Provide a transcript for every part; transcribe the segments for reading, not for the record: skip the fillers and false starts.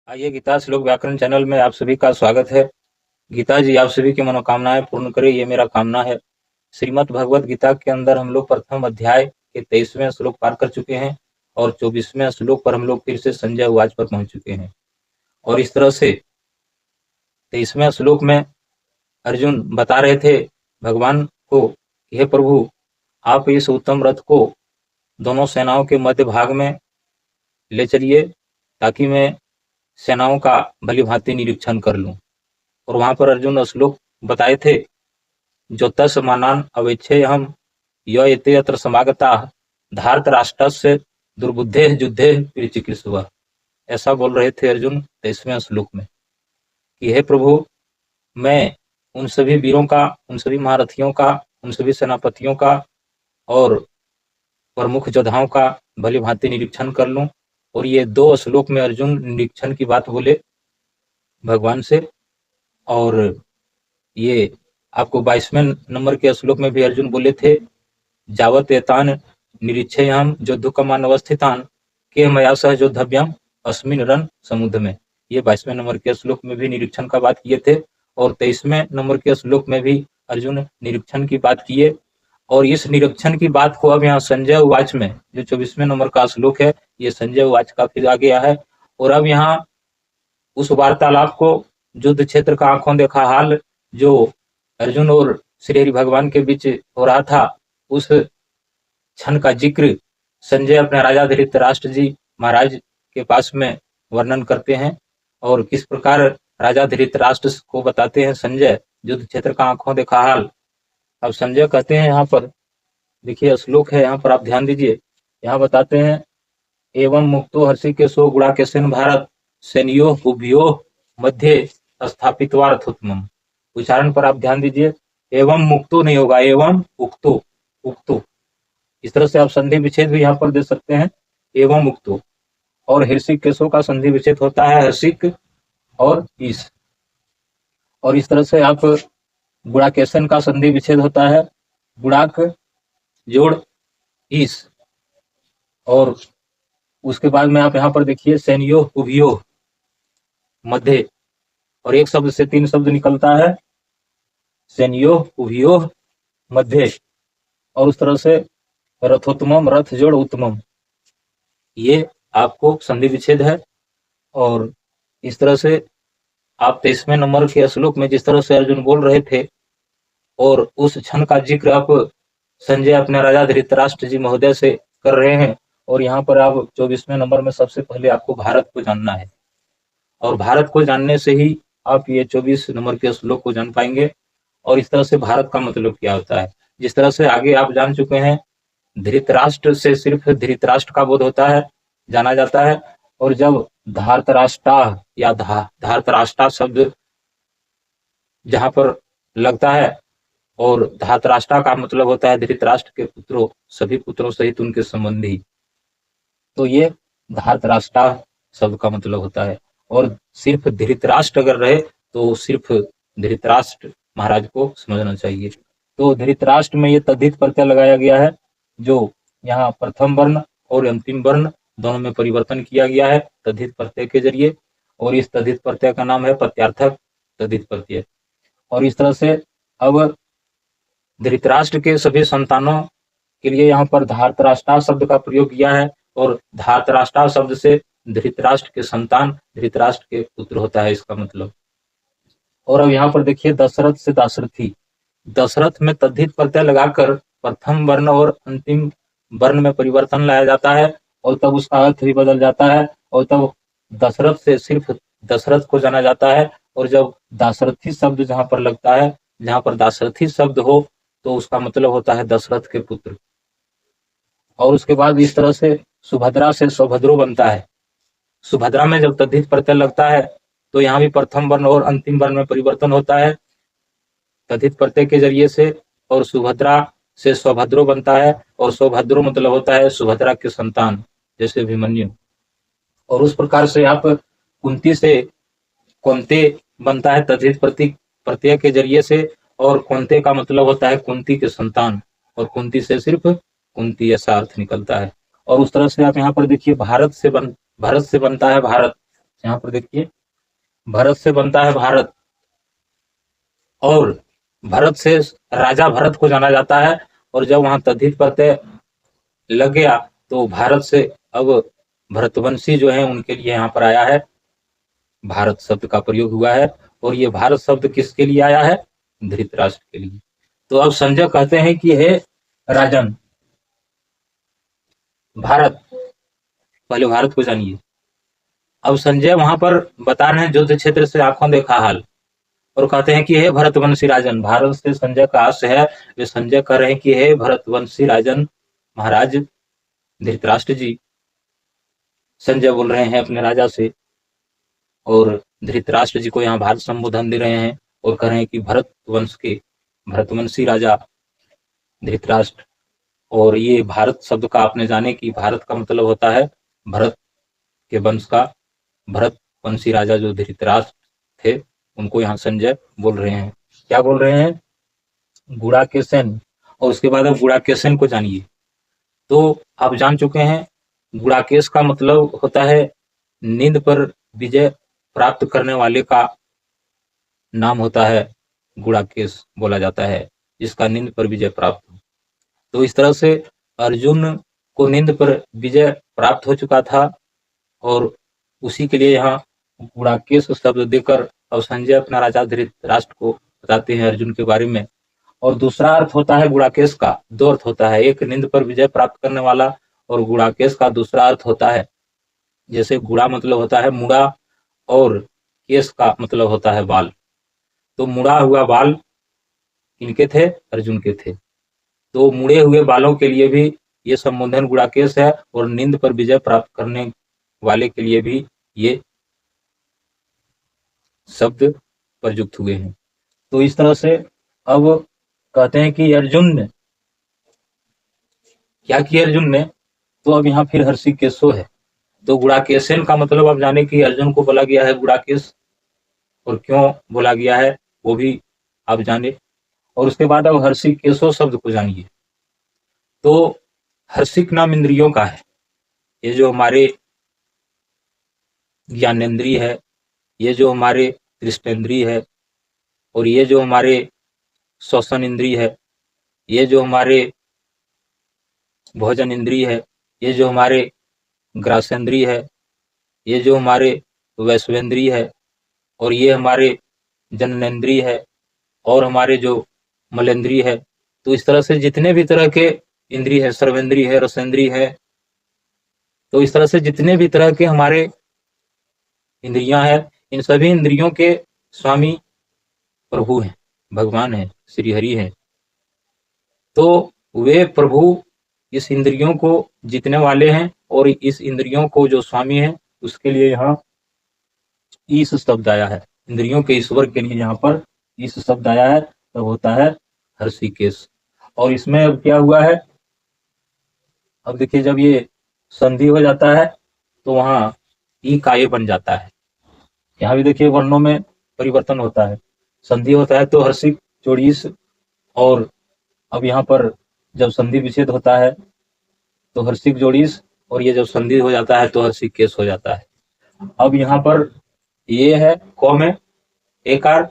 आइए गीता श्लोक व्याकरण चैनल में आप सभी का स्वागत है। गीता जी आप सभी की मनोकामनाएं पूर्ण करे, ये मेरा कामना है। श्रीमद् भगवत गीता के अंदर हम लोग प्रथम अध्याय के 23वें श्लोक पार कर चुके हैं और 24वें श्लोक पर हम लोग फिर से संजय उवाच पर पहुंच चुके हैं। और इस तरह से 23वें श्लोक में अर्जुन बता रहे थे भगवान को, हे प्रभु आप इस उत्तम रथ को दोनों सेनाओं के मध्य भाग में ले चलिए ताकि मैं सेनाओं का भली भांति निरीक्षण कर लूं। और वहां पर अर्जुन श्लोक बताए थे, जोतः समानान अवेक्षे हम ये अत्र समागता धार्त राष्ट्रस्य दुर्बुद्धे युद्धे प्रियचिकित्सव। ऐसा बोल रहे थे अर्जुन 23वें श्लोक में कि हे प्रभु मैं उन सभी वीरों का, उन सभी महारथियों का, उन सभी सेनापतियों का और प्रमुख योद्धाओं का भली भांति निरीक्षण कर लूं। और ये 2 श्लोक में अर्जुन निरीक्षण की बात बोले भगवान से। और ये आपको 22वें नंबर के श्लोक में भी अर्जुन बोले थे, जावत एतान निरीक्षेयम योद्धुकमान अवस्थितान के मया सह योद्धव्यम अस्मिन रण समुद्र में। ये 22वें नंबर के श्लोक में भी निरीक्षण का बात किए थे और 23वें नंबर के श्लोक में भी अर्जुन निरीक्षण की बात किए। और इस निरीक्षण की बात को अब यहाँ संजय उवाच में, जो 24वें नंबर का श्लोक है, ये संजय उवाच का फिर आ गया है। और अब यहाँ उस वार्तालाप को, युद्ध क्षेत्र का आंखों देखा हाल जो अर्जुन और श्री हरि भगवान के बीच हो रहा था, उस क्षण का जिक्र संजय अपने राजा धृतराष्ट्र जी महाराज के पास में वर्णन करते हैं। और किस प्रकार राजा धृतराष्ट्र को बताते हैं संजय युद्ध क्षेत्र का आंखों देखा हाल। अब संजय कहते हैं, यहाँ पर देखिए श्लोक है, यहाँ पर आप ध्यान दीजिए। यहाँ बताते हैं, एवं मुक्तो हर्षिकेशो गुणाकेशन भारत सैन्यो उभयो मध्य स्थापितवार्थोत्तमम। उच्चारण पर आप ध्यान दीजिए, एवं मुक्तो नहीं होगा, एवं उक्तो, उक्तो। इस तरह से आप संधि विच्छेद भी यहाँ पर दे सकते हैं, एवं उक्तो। और हर्षिकेशो का संधि विच्छेद होता है हर्षिक और ईश। और इस तरह से आप गुणाकेशन का संधि विच्छेद होता है गुणाक जोड़ ईश। और उसके बाद में आप यहाँ पर देखिए सैन्यो उभयो मध्य, और एक शब्द से 3 शब्द निकलता है, सैन्यो उभयो मध्य। और उस तरह से रथोत्तमम, रथ जोड़ उत्तमम, ये आपको संधि विच्छेद है। और इस तरह से आप 23वें नंबर के श्लोक में जिस तरह से अर्जुन बोल रहे थे और उस क्षण का जिक्र आप संजय अपने राजा धृतराष्ट्र जी महोदय से कर रहे हैं। और यहाँ पर आप 24वें नंबर में सबसे पहले आपको भारत को जानना है, और भारत को जानने से ही आप ये 24 नंबर के श्लोक को जान पाएंगे। और इस तरह से भारत का मतलब क्या होता है, जिस तरह से आगे आप जान चुके हैं, धृतराष्ट्र से सिर्फ धृतराष्ट्र का बोध होता है, जाना जाता है। और जब धार्तराष्ट्रा या धार्तराष्ट्रा शब्द जहां पर लगता है, और धार्तराष्ट्रा का मतलब होता है धृतराष्ट्र के पुत्रों, सभी पुत्रों सहित उनके संबंधी, तो ये धार्तराष्ट्रा शब्द का मतलब होता है। और सिर्फ धृतराष्ट्र अगर रहे तो सिर्फ धृतराष्ट्र महाराज को समझना चाहिए। तो धृतराष्ट्र में ये तद्धित प्रत्यय लगाया गया है, जो यहाँ प्रथम वर्ण और अंतिम वर्ण दोनों में परिवर्तन किया गया है तद्धित प्रत्यय के जरिए। और इस तद्धित प्रत्यय का नाम है प्रत्यार्थक तद्धित प्रत्यय। और इस तरह से अब धृतराष्ट्र के सभी संतानों के लिए यहाँ पर धार्तराष्ट्रा शब्द का प्रयोग किया है। और धार्तराष्ट्रा शब्द से धृतराष्ट्र के संतान, धृतराष्ट्र के पुत्र होता है इसका मतलब। और अब यहाँ पर देखिए दशरथ से दाशरथी, दशरथ में तद्धित प्रत्यय लगाकर प्रथम वर्ण और अंतिम वर्ण में परिवर्तन लाया जाता है, और तब उसका अर्थ भी बदल जाता है। और तब दशरथ से सिर्फ दशरथ को जाना जाता है। और जब दाशरथी शब्द जहां पर लगता है, जहां पर दाशरथी शब्द हो, तो उसका मतलब होता है दशरथ के पुत्र। और उसके बाद इस तरह से सुभद्रा से सौभद्रो बनता है। सुभद्रा में जब तद्धित प्रत्यय लगता है तो यहाँ भी प्रथम वर्ण और अंतिम वर्ण में परिवर्तन होता है तद्धित प्रत्यय के जरिए से, और सुभद्रा से सौभद्रो बनता है। और सौभद्रो मतलब होता है सुभद्रा के संतान, जैसे अभिमन्यु। और उस प्रकार से आप कुंती से कौंते बनता है तद्धित प्रत्यय के जरिए से, और कौंते का मतलब होता है कुंती के संतान, और कुंती से सिर्फ कुंती ऐसा अर्थ निकलता है। और उस तरह से आप यहाँ पर देखिए भारत से बनता है भारत, यहाँ पर देखिए, भरत से बनता है भारत, और भरत से राजा भरत को जाना जाता है। और जब वहां तद्धित प्रत्यय लग गया तो भारत से अब भरतवंशी जो है उनके लिए यहाँ पर आया है, भारत शब्द का प्रयोग हुआ है। और ये भारत शब्द किसके लिए आया है? धृतराष्ट्र के लिए। तो अब संजय कहते हैं कि हे राजन, भारत, पहले भारत को जानिए। अब संजय वहां पर बता रहे हैं युद्ध क्षेत्र से आंखों देखा हाल, और कहते हैं कि हे भरतवंशी राजन, भारत से संजय का आश है। वे संजय कह रहे हैं कि हे भरतवंशी राजन, महाराज धृतराष्ट्र जी, संजय बोल रहे हैं अपने राजा से, और धृतराष्ट्र जी को यहाँ भारत संबोधन दे रहे हैं और कह रहे हैं कि भरत वंश के भरतवंशी राजा धृतराष्ट्र। और ये भारत शब्द का आपने जाने कि भारत का मतलब होता है भरत के वंश का, भरत वंशी राजा जो धृतराष्ट्र थे उनको यहाँ संजय बोल रहे हैं। क्या बोल रहे हैं? गुड़ाकेशन। और उसके बाद अब गुड़ाकेशन को जानिए। तो आप जान चुके हैं गुड़ाकेश का मतलब होता है नींद पर विजय प्राप्त करने वाले का नाम होता है गुड़ाकेश बोला जाता है, जिसका नींद पर विजय प्राप्त हो। तो इस तरह से अर्जुन को नींद पर विजय प्राप्त हो चुका था, और उसी के लिए यहाँ गुड़ाकेश शब्द देकर अब संजय अपना राजा धृतराष्ट्र को बताते हैं अर्जुन के बारे में। और दूसरा अर्थ होता है गुड़ाकेश का, दो अर्थ होता है, एक नींद पर विजय प्राप्त करने वाला, और गुड़ाकेश का दूसरा अर्थ होता है, जैसे गुड़ा मतलब होता है मुड़ा, और केश का मतलब होता है बाल। तो मुड़ा हुआ बाल किनके थे? अर्जुन के थे। तो मुड़े हुए बालों के लिए भी ये संबोधन गुड़ाकेश है, और नींद पर विजय प्राप्त करने वाले के लिए भी ये शब्द प्रयुक्त हुए हैं। तो इस तरह से अब कहते हैं कि अर्जुन ने क्या किया? अर्जुन ने तो अब यहाँ फिर हर्षिकेशो है। तो गुड़ाकेशन का मतलब आप जाने कि अर्जुन को बोला गया है गुड़ाकेश, और क्यों बोला गया है वो भी आप जाने। और उसके बाद अब हर्षिकेशो शब्द को जानिए। तो हर्षिक नाम इंद्रियों का है, ये जो हमारे ज्ञानेन्द्रिय है, ये जो हमारे दृष्टेंद्रिय है, और ये जो हमारे श्वसन इंद्रिय है, ये जो हमारे भोजन इंद्रिय है, ये जो हमारे ग्रासेंद्रिय है, ये जो हमारे वैश्वेंद्रिय है, और ये हमारे जननेन्द्रिय है, और हमारे जो मलेंद्रिय है। तो इस तरह से जितने भी तरह के इंद्रिय है, सर्वेंद्रिय है, रसेंद्रिय है, तो इस तरह से जितने भी तरह के हमारे इंद्रियां हैं, इन सभी इंद्रियों के स्वामी प्रभु हैं, भगवान हैं, श्री हरि हैं। तो वे प्रभु इस इंद्रियों को जीतने वाले हैं, और इस इंद्रियों को जो स्वामी है उसके लिए यहाँ ईश शब्द आया है, इंद्रियों के ईश्वर के लिए यहाँ पर ईश शब्द आया है, तब होता है हर्षिकेश। और इसमें अब क्या हुआ है? अब देखिए, जब ये संधि हो जाता है तो वहां ई काय बन जाता है। यहाँ भी देखिए वर्णों में परिवर्तन होता है, संधि होता है तो हर्षिक जोड़ीस, और अब यहाँ पर जब संधि विच्छेद होता है तो हर्षिक जोड़ीस, और ये जब संधि हो जाता है तो हर्षिक केस हो जाता है। अब यहाँ पर ये है क में एकार,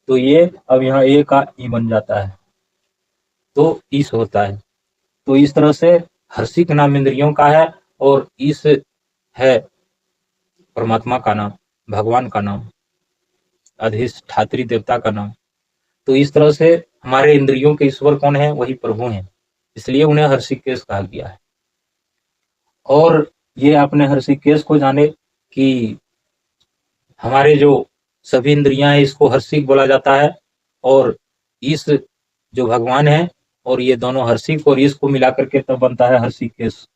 तो ये अब यहाँ ए का ई बन जाता है, तो ईस होता है। तो इस तरह से हर्षिक नाम इंद्रियों का है, और ईस है परमात्मा का नाम, भगवान का नाम, अधिष्ठात्री देवता का नाम। तो इस तरह से हमारे इंद्रियों के ईश्वर कौन है? वही प्रभु हैं, इसलिए उन्हें हर्षिकेश कहा गया है। और ये आपने हर्षिकेश को जाने कि हमारे जो सभी इंद्रियां हैं इसको हर्षिक बोला जाता है, और इस जो भगवान है, और ये दोनों हर्षिक और ईश को मिलाकर के तब बनता है हर्षिकेश।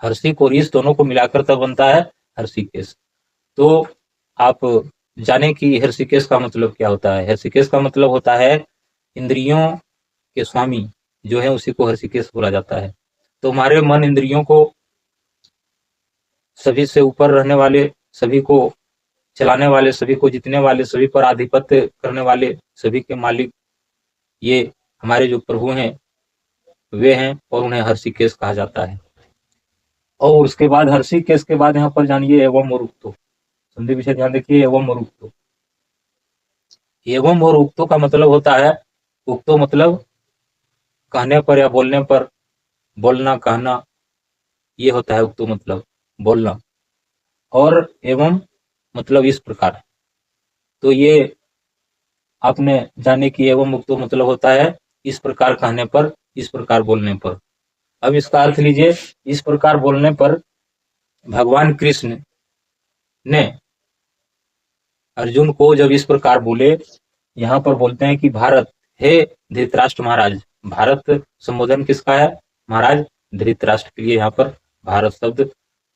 हर्षिक और ईश दोनों को मिलाकर तब बनता है हर्षिकेश। तो आप जाने कि हर्षिकेश का मतलब क्या होता है? हर्षिकेश का मतलब होता है इंद्रियों के स्वामी जो है उसी को हर्षिकेश बोला जाता है। तो हमारे मन इंद्रियों को सभी से ऊपर रहने वाले, सभी को चलाने वाले, सभी को जीतने वाले, सभी पर आधिपत्य करने वाले, सभी के मालिक ये हमारे जो प्रभु हैं वे हैं, और उन्हें हर्षिकेश कहा जाता है। और उसके बाद हर्षी केस के बाद यहाँ पर जानिए एवं और उक्तो। संधि विषय ध्यान देखिए, एवं और उक्तो। एवं और उक्तो का मतलब होता है, उक्तो मतलब कहने पर या बोलने पर, बोलना कहना, ये होता है उक्तो मतलब बोलना। और एवं मतलब इस प्रकार। तो ये आपने जाने की एवं उक्तो मतलब होता है इस प्रकार कहने पर, इस प्रकार बोलने पर। अब इसका अर्थ लीजिए, इस प्रकार बोलने पर भगवान कृष्ण ने अर्जुन को जब इस प्रकार बोले, यहाँ पर बोलते हैं कि भारत, हे धृतराष्ट्र महाराज। भारत संबोधन किसका है? महाराज धृतराष्ट्र के लिए यहाँ पर भारत शब्द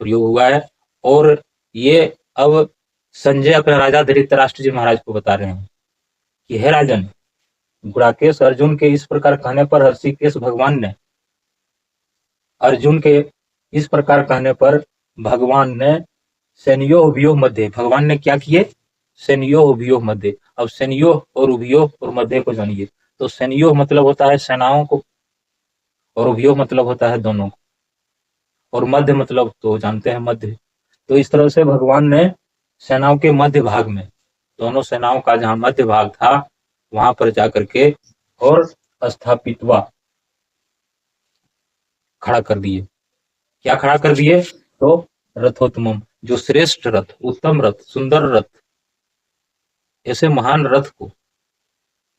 प्रयोग हुआ है। और ये अब संजय अपने राजा धृतराष्ट्र जी महाराज को बता रहे हैं कि हे राजन, गुड़ाकेश अर्जुन के इस प्रकार कहने पर हर्षिकेश भगवान ने, अर्जुन के इस प्रकार कहने पर भगवान ने सेनयोः उभयोः मध्य, भगवान ने क्या किए? सेनयोः उभयोः मध्य। अब सेनयोः और उभयोः और मध्य को जानिए। तो सेनयोः मतलब होता है सेनाओं को, और उभयोः मतलब होता है दोनों को, और मध्य मतलब तो जानते हैं मध्य। तो इस तरह से भगवान ने सेनाओं के मध्य भाग में, दोनों सेनाओं का जहां मध्य भाग था वहां पर जाकर के और स्थापितवा, खड़ा कर दिए। क्या खड़ा कर दिए? तो रथोत्तमम, जो श्रेष्ठ रथ, उत्तम रथ, सुंदर रथ, ऐसे महान रथ को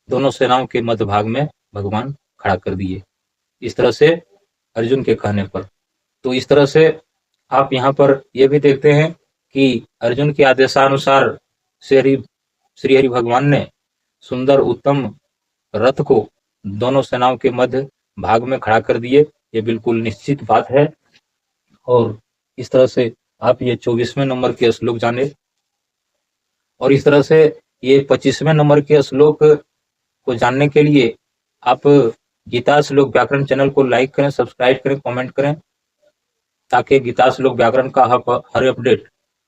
दोनों सेनाओं के मध्य भाग में भगवान खड़ा कर दिए, इस तरह से अर्जुन के कहने पर। तो इस तरह से आप यहाँ पर यह भी देखते हैं कि अर्जुन के आदेशानुसार श्री हरि भगवान ने सुंदर उत्तम रथ को दोनों सेनाओं के मध्य भाग में खड़ा कर दिए। ये बिल्कुल निश्चित बात है। और इस तरह से आप ये 24वें नंबर के श्लोक जाने, और इस तरह से ये 25वें नंबर के श्लोक को जानने के लिए आप गीता श्लोक व्याकरण चैनल को लाइक करें, सब्सक्राइब करें, कमेंट करें, ताकि गीता श्लोक व्याकरण का हर अपडेट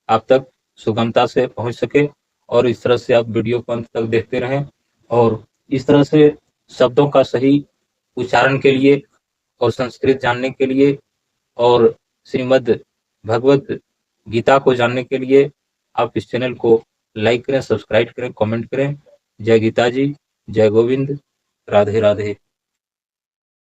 आप तक सुगमता से पहुंच सके। और इस तरह से आप वीडियो को अंत तक देखते रहें। और इस तरह से शब्दों का सही उच्चारण के लिए और संस्कृत जानने के लिए और श्रीमद् भगवत गीता को जानने के लिए आप इस चैनल को लाइक करें, सब्सक्राइब करें, कमेंट करें। जय गीता जी, जय गोविंद, राधे राधे।